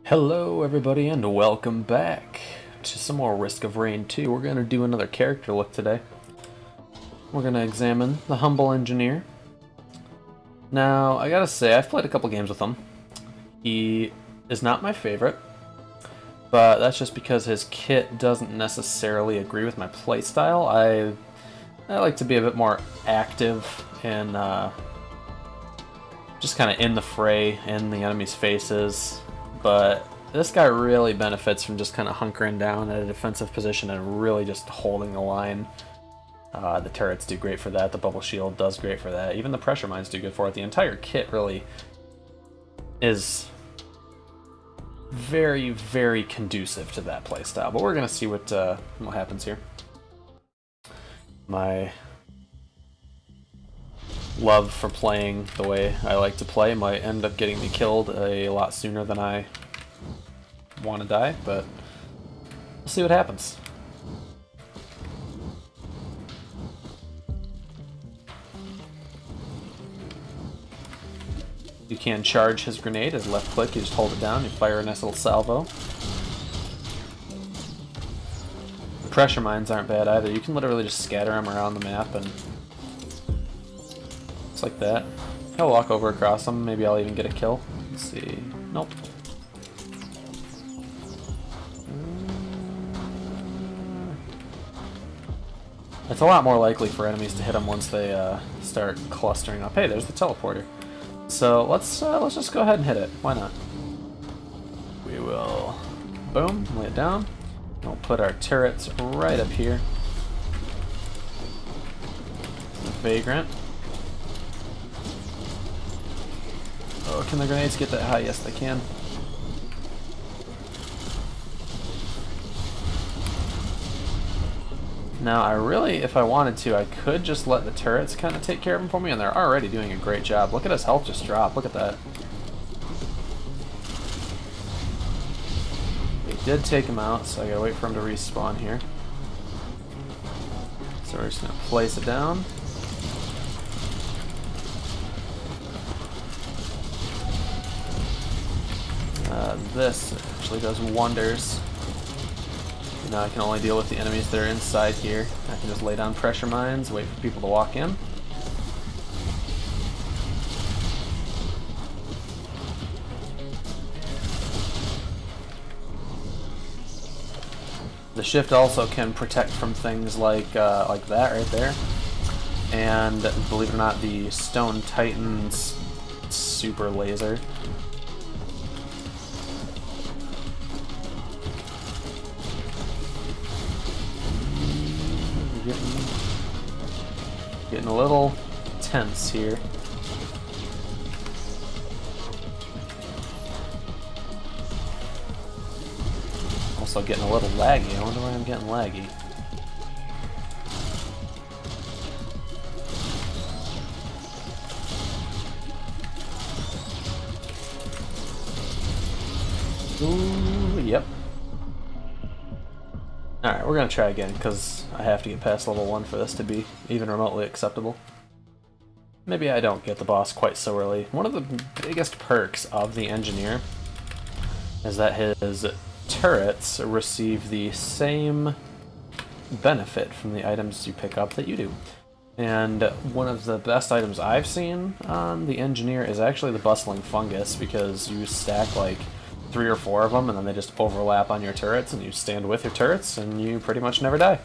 Hello everybody and welcome back to some more Risk of Rain 2. We're going to do another character look today. We're going to examine the Humble Engineer. Now, I gotta say, I've played a couple games with him. He is not my favorite, but that's just because his kit doesn't necessarily agree with my playstyle. I like to be a bit more active and just kind of in the fray, in the enemy's faces. But this guy really benefits from just kind of hunkering down at a defensive position and really just holding the line. The turrets do great for that, the bubble shield does great for that, even the pressure mines do good for it. The entire kit really is very, very conducive to that playstyle. But we're going to see what happens here. My love for playing the way I like to play might end up getting me killed a lot sooner than I want to die, but we'll see what happens. You can charge his grenade as left click, you just hold it down, you fire a nice little salvo. The pressure mines aren't bad either, you can literally just scatter them around the map and like that. I'll walk over across them, maybe I'll even get a kill. Let's see. Nope. It's a lot more likely for enemies to hit them once they start clustering up. Hey, there's the teleporter. So let's just go ahead and hit it. Why not? We will boom, lay it down. We'll put our turrets right up here. The Vagrant. Oh, can the grenades get that high? Yes, they can. Now, I really, if I wanted to, I could just let the turrets kind of take care of them for me, and they're already doing a great job. Look at his health just drop. Look at that. We did take him out, so I gotta wait for him to respawn here. So we're just gonna place it down. This actually does wonders. Now I can only deal with the enemies that are inside here. I can just lay down pressure mines, wait for people to walk in. The shift also can protect from things like that right there. And believe it or not, the Stone Titan's super laser. Getting a little tense here. Also getting a little laggy. I wonder why I'm getting laggy. Ooh, yep. Alright, we're gonna try again, because I have to get past level 1 for this to be even remotely acceptable. Maybe I don't get the boss quite so early. One of the biggest perks of the Engineer is that his turrets receive the same benefit from the items you pick up that you do. And one of the best items I've seen on the Engineer is actually the Bustling Fungus, because you stack like 3 or 4 of them, and then they just overlap on your turrets, and you stand with your turrets, and you pretty much never die.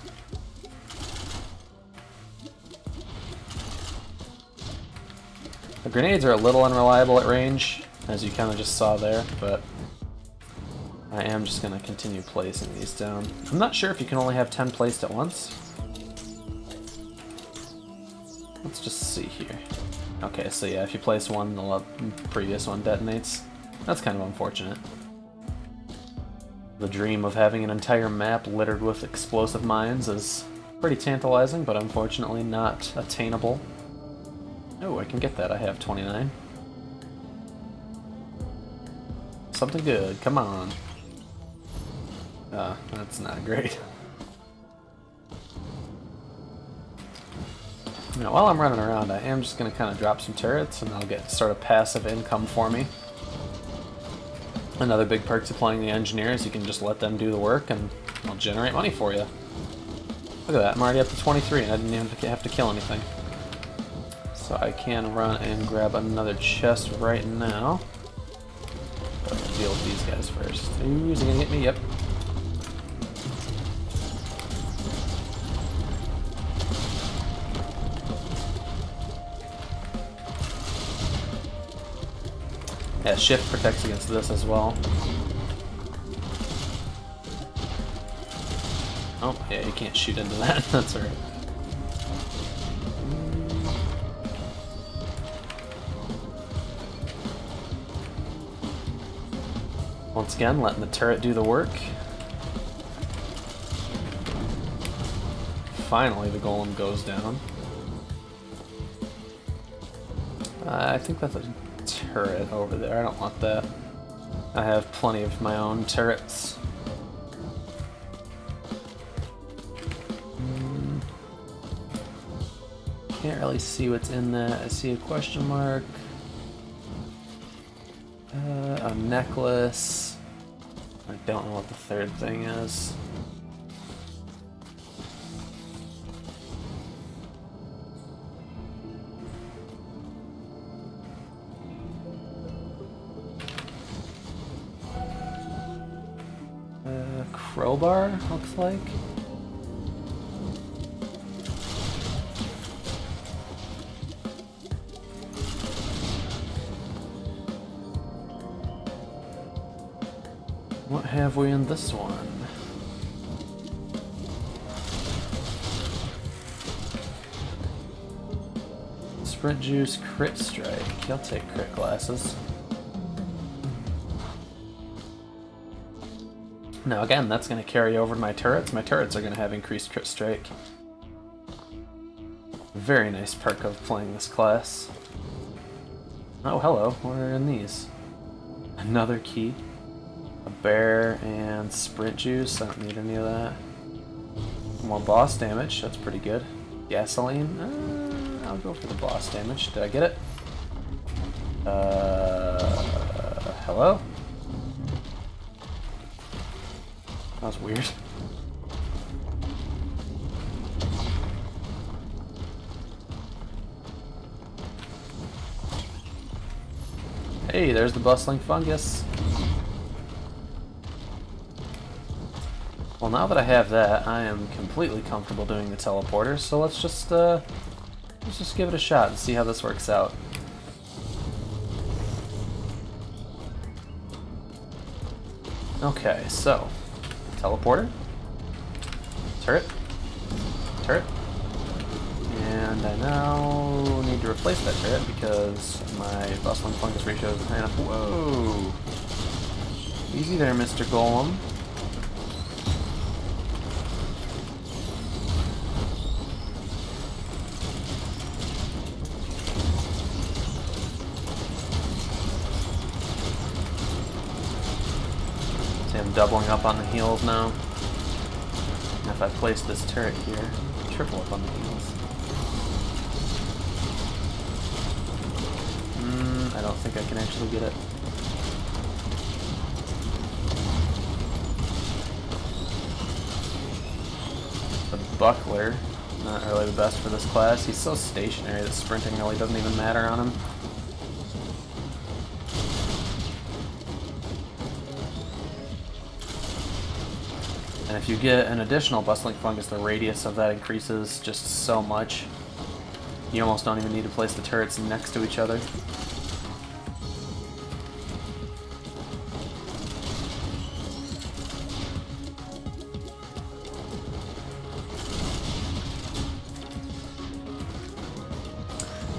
The grenades are a little unreliable at range, as you kind of just saw there, but I am just going to continue placing these down. I'm not sure if you can only have 10 placed at once. Let's just see here. Okay, so yeah, if you place one, the previous one detonates. That's kind of unfortunate. The dream of having an entire map littered with explosive mines is pretty tantalizing, but unfortunately not attainable. Oh, I can get that. I have 29. Something good. Come on. That's not great. Now, while I'm running around, I am just going to kind of drop some turrets, and that'll get sort of passive income for me. Another big perk to playing the engineer is you can just let them do the work and they'll generate money for you. Look at that, I'm already up to 23 and I didn't even have to kill anything. So I can run and grab another chest right now. But I'll deal with these guys first. Ooh, is he gonna get me? Yep. Yeah, shift protects against this as well. Oh, yeah, you can't shoot into that. That's alright. Once again, letting the turret do the work. Finally, the golem goes down. I think that's a turret over there. I don't want that. I have plenty of my own turrets. Can't really see what's in that. I see a question mark. A necklace. I don't know what the third thing is. Crowbar, looks like. What have we in this one? Sprint juice, crit strike. I'll take crit glasses. Now again, that's going to carry over to my turrets. My turrets are going to have increased crit strike. Very nice perk of playing this class. Oh, hello. What are in these? Another key. A bear and sprint juice. I don't need any of that. More boss damage. That's pretty good. Gasoline. I'll go for the boss damage. Did I get it? Hello? That was weird. Hey, there's the bustling fungus. Well, now that I have that, I am completely comfortable doing the teleporter, so let's just give it a shot and see how this works out. Okay, so teleporter, turret, turret, and I now need to replace that turret because my bustling fungus ratio is high enough. Whoa! Easy there, Mr. Golem. I'm doubling up on the heals now. And if I place this turret here, triple up on the heals. I don't think I can actually get it. The buckler, not really the best for this class. He's so stationary that sprinting really doesn't even matter on him. And if you get an additional bustling fungus, the radius of that increases just so much. You almost don't even need to place the turrets next to each other.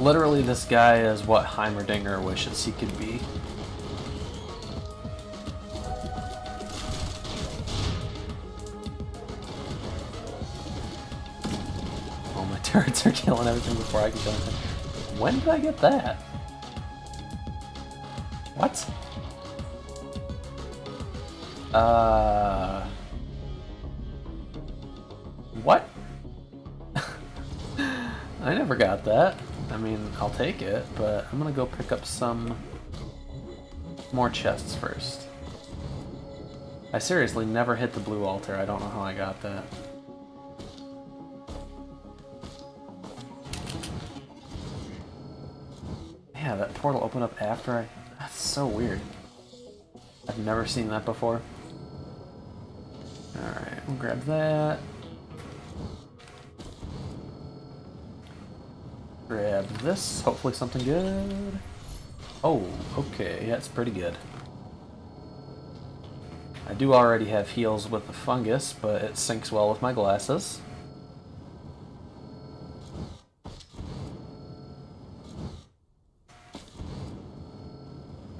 Literally, this guy is what Heimerdinger wishes he could be. Turrets are killing everything before I can kill anything. When did I get that? What? What? I never got that. I mean, I'll take it, but I'm gonna go pick up some more chests first. I seriously never hit the blue altar. I don't know how I got that. Yeah, that portal opened up after I... That's so weird. I've never seen that before. Alright, we'll grab that. Grab this. Hopefully something good. Oh, okay. Yeah, it's pretty good. I do already have heals with the fungus, but it syncs well with my glasses.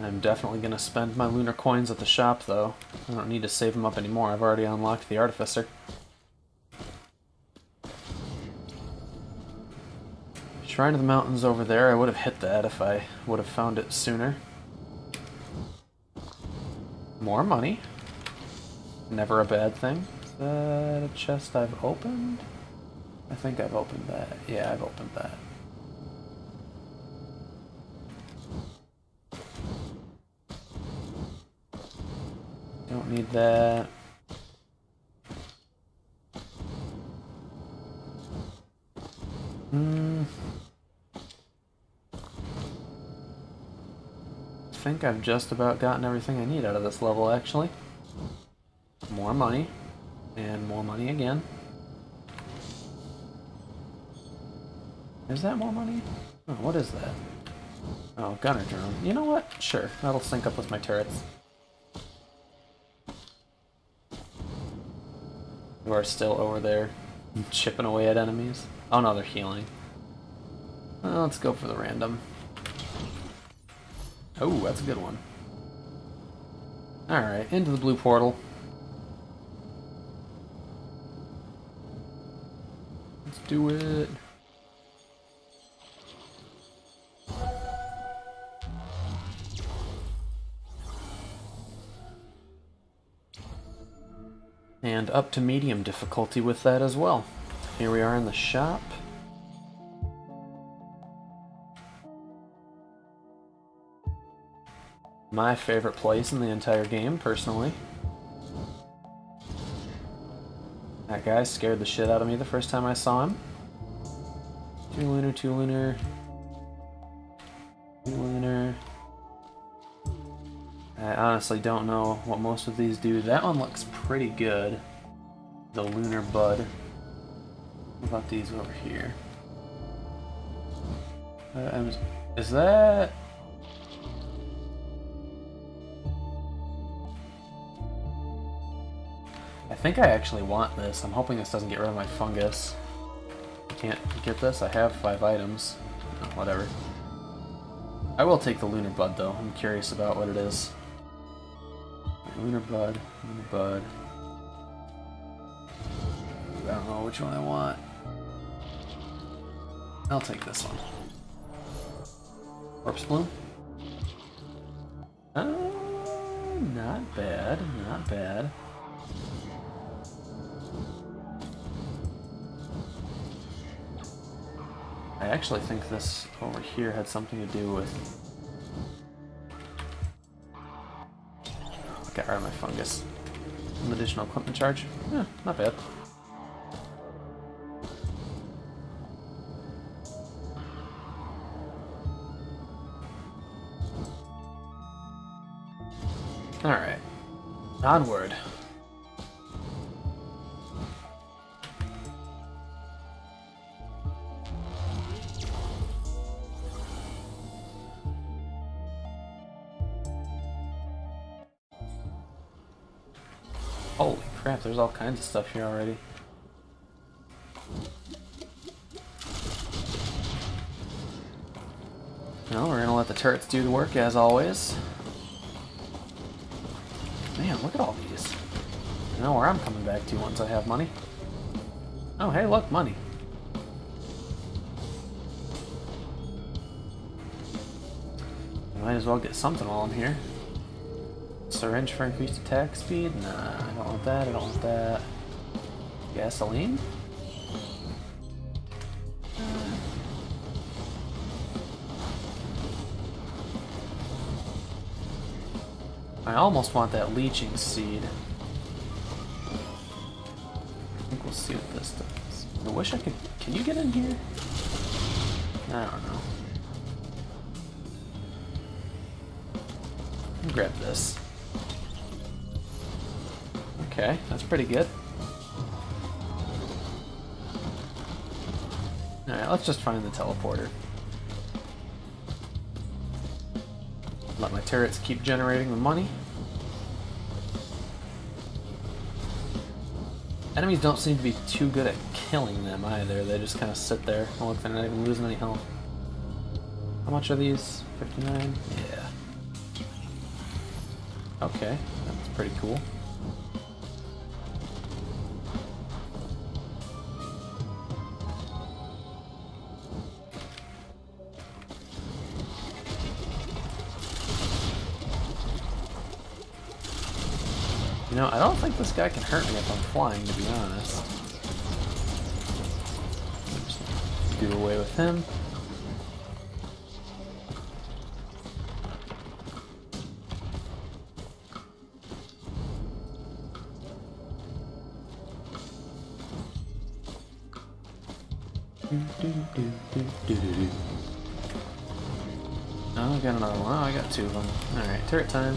I'm definitely going to spend my lunar coins at the shop, though. I don't need to save them up anymore. I've already unlocked the Artificer. Shrine of the Mountains over there. I would have hit that if I would have found it sooner. More money. Never a bad thing. Is that a chest I've opened? I think I've opened that. Yeah, I've opened that. Don't need that. I think I've just about gotten everything I need out of this level, actually. More money. And more money again. Is that more money? Oh, what is that? Oh, gunner drone. You know what? Sure, that'll sync up with my turrets. Who are still over there chipping away at enemies. Oh no, they're healing. Well, let's go for the random. Oh, that's a good one. Alright, into the blue portal. Let's do it. And up to medium difficulty with that as well. Here we are in the shop. My favorite place in the entire game, personally. That guy scared the shit out of me the first time I saw him. 2 lunar, 2 lunar. 2 lunar. I honestly don't know what most of these do. That one looks pretty good. The lunar bud. What about these over here? Is that... I think I actually want this. I'm hoping this doesn't get rid of my fungus. Can't get this? I have 5 items. Oh, whatever. I will take the lunar bud though. I'm curious about what it is. Lunar bud, lunar bud. I don't know which one I want. I'll take this one. Corpse bloom? Not bad, not bad. I actually think this over here had something to do with... Got rid of my fungus. An additional equipment charge? Yeah, not bad. Alright. Onward. Holy crap, there's all kinds of stuff here already. Well, we're gonna let the turrets do the work as always. Man, look at all these. I know where I'm coming back to once I have money. Oh, hey, look, money. Might as well get something while I'm here. Syringe for increased attack speed? Nah, I don't want that, I don't want that. Gasoline? I almost want that leeching seed. We'll see what this does. I wish I could... Can you get in here? I don't know. I'll grab this. Okay, that's pretty good. Alright, let's just find the teleporter. Let my turrets keep generating the money. Enemies don't seem to be too good at killing them either. They just kind of sit there. Oh, look, they're not even losing any health. How much are these? 59? Yeah. Okay, that's pretty cool. You know, I don't think this guy can hurt me if I'm flying, to be honest. Just do away with him. Oh, I got another one. Oh, I got two of them. Alright, turret time.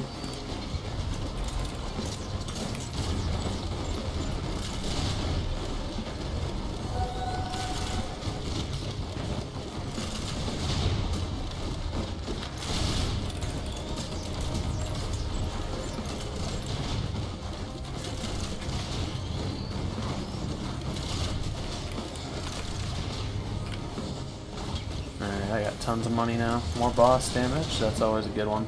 I got tons of money now. More boss damage, that's always a good one.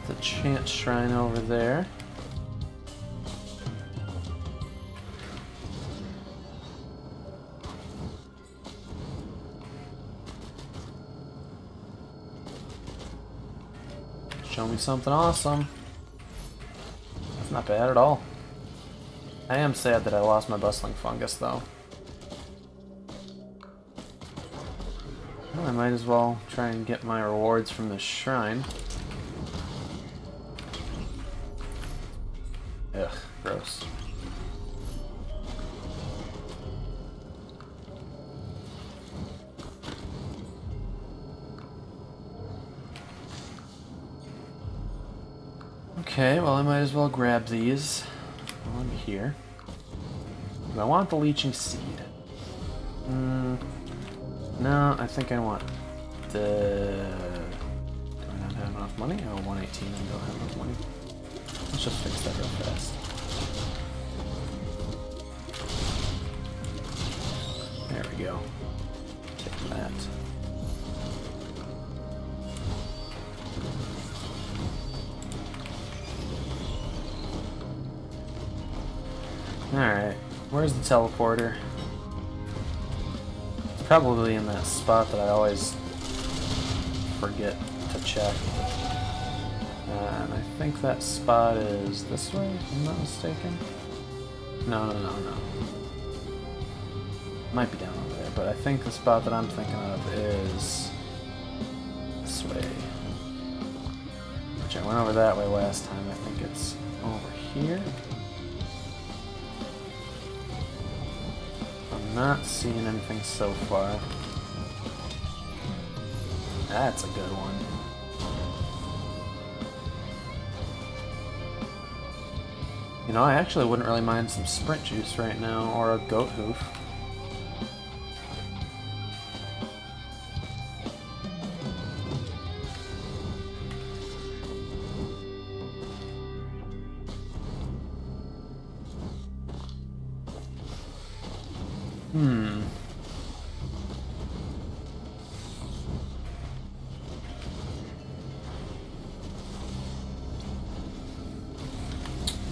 The chant shrine over there. Show me something awesome. That's not bad at all. I am sad that I lost my bustling fungus though. Well, I might as well try and get my rewards from the shrine. Ugh, gross. Okay, well I might as well grab these while I'm here. I want the leeching seed. No, I think I want the... Do I not have enough money? Oh, 118 and don't have enough money. Let's just fix that real fast. There we go. Take that. Alright, where's the teleporter? It's probably in that spot that I always forget to check. And I think that spot is this way, if I'm not mistaken. No. Might be down over there, but I think the spot that I'm thinking of is this way. Which I went over that way last time. I think it's over here. I'm not seeing anything so far. That's a good one. You know, I actually wouldn't really mind some sprint juice right now, or a goat hoof.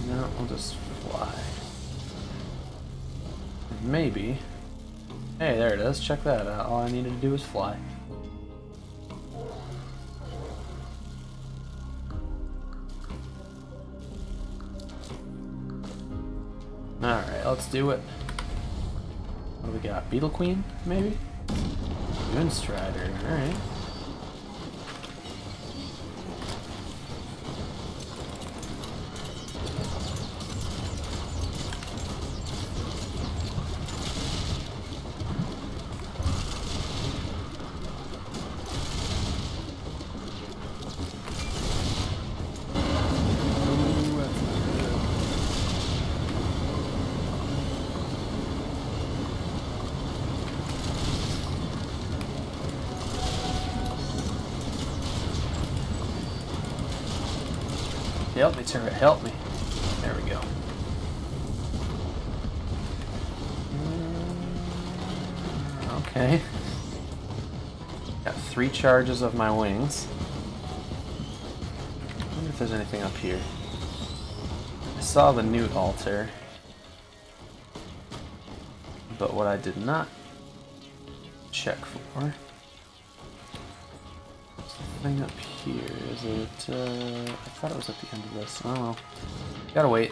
No, I'll just fly. Maybe. Hey, there it is. Check that out. All I needed to do was fly. let's do it. What do we got? Beetle Queen, maybe? Moonstrider, alright. Help me, turret, help me. There we go. Okay. Got 3 charges of my wings. I wonder if there's anything up here. I saw the newt altar, but what I did not check for. Thing up here, is it, I thought it was at the end of this. Oh well. Gotta wait.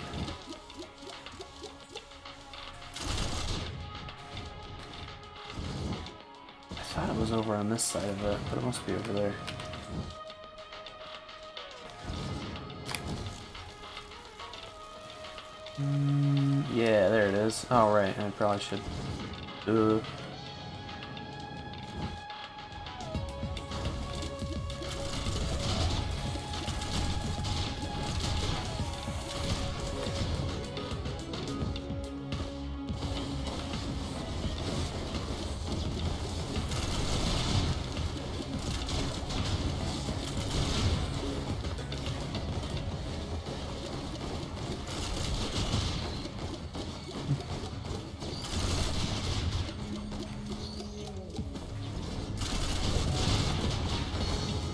I thought it was over on this side of it, but it must be over there. Yeah, there it is. Oh right, I probably should...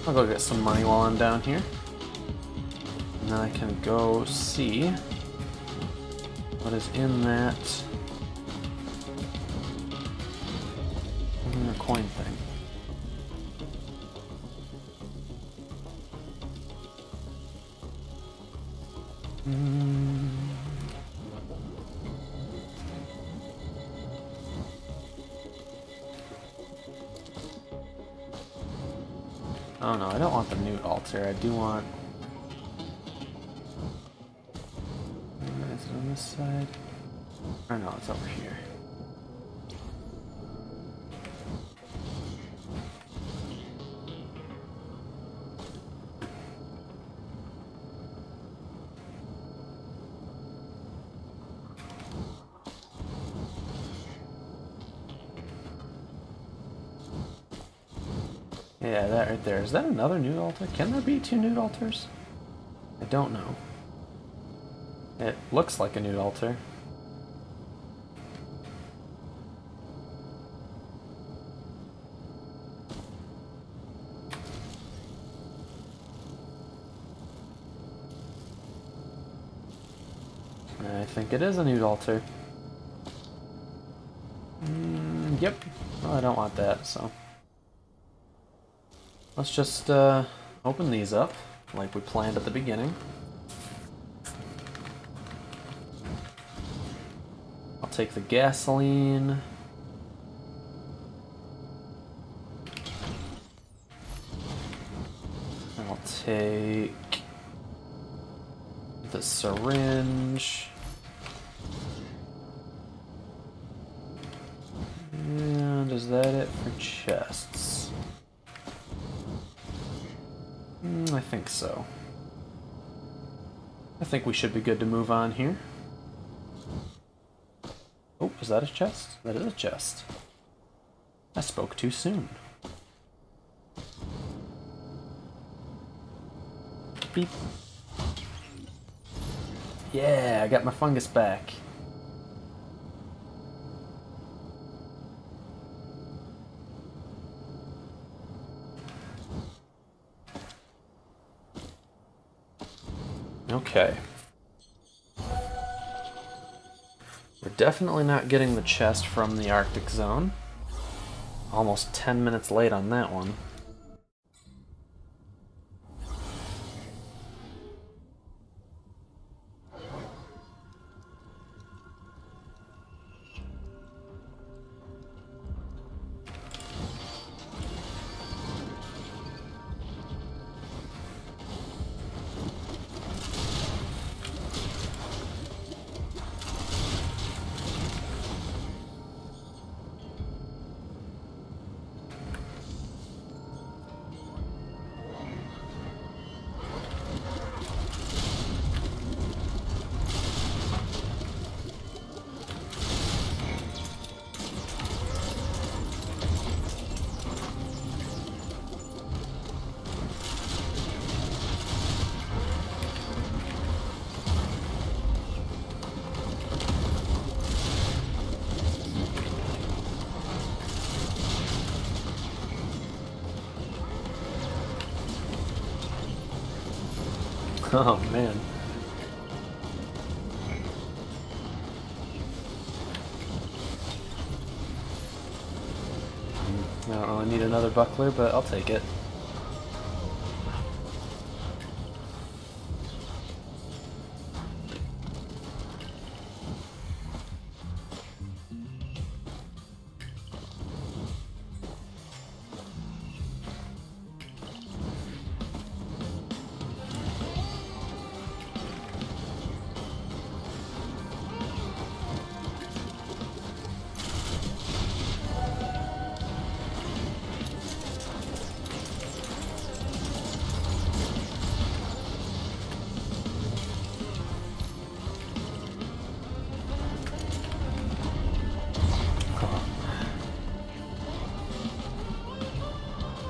I'll go get some money while I'm down here. And then I can go see what is in that coin thing. Oh no, I don't want the newt altar. I do want... Is it on this side? Oh no, it's over here. Yeah, that right there. Is that another newt altar? Can there be 2 newt altars? I don't know. It looks like a newt altar. I think it is a newt altar. Yep. Well, I don't want that, so... Let's just open these up, like we planned at the beginning. I'll take the gasoline. I'll take the syringe. And is that it for chests? I think so. I think we should be good to move on here. Oh, is that a chest? That is a chest. I spoke too soon. Beep. Yeah, I got my fungus back. Okay. We're definitely not getting the chest from the Arctic zone. Almost 10 minutes late on that one. Oh man. I don't really need another buckler, but I'll take it.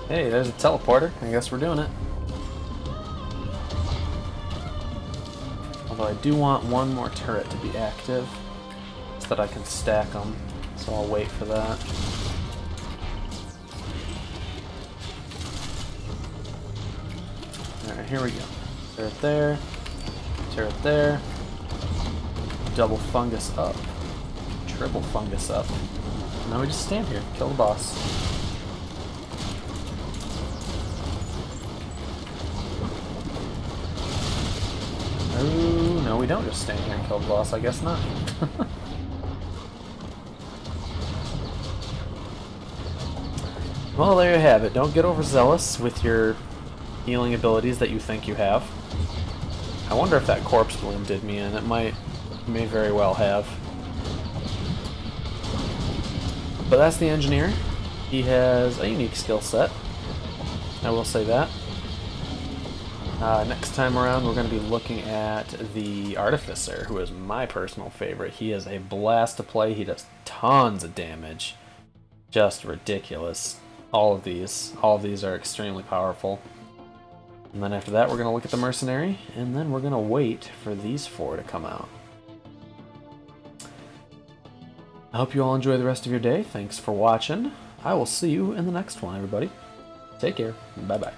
Hey, there's a teleporter. I guess we're doing it. Although I do want one more turret to be active so that I can stack them. So I'll wait for that. Alright, here we go. Turret there. Turret there. Double fungus up. Triple fungus up. Now we just stand here. Kill the boss. Oh, no, we don't just stand here and kill the boss. I guess not. Well, there you have it. Don't get overzealous with your healing abilities that you think you have. I wonder if that corpse bloom did me in. It may very well have. But that's the engineer. He has a unique skill set. I will say that. Next time around, we're going to be looking at the Artificer, who is my personal favorite. He is a blast to play. He does tons of damage. Just ridiculous. All of these are extremely powerful. And then after that, we're going to look at the Mercenary, and then we're going to wait for these four to come out. I hope you all enjoy the rest of your day. Thanks for watching. I will see you in the next one, everybody. Take care. Bye-bye.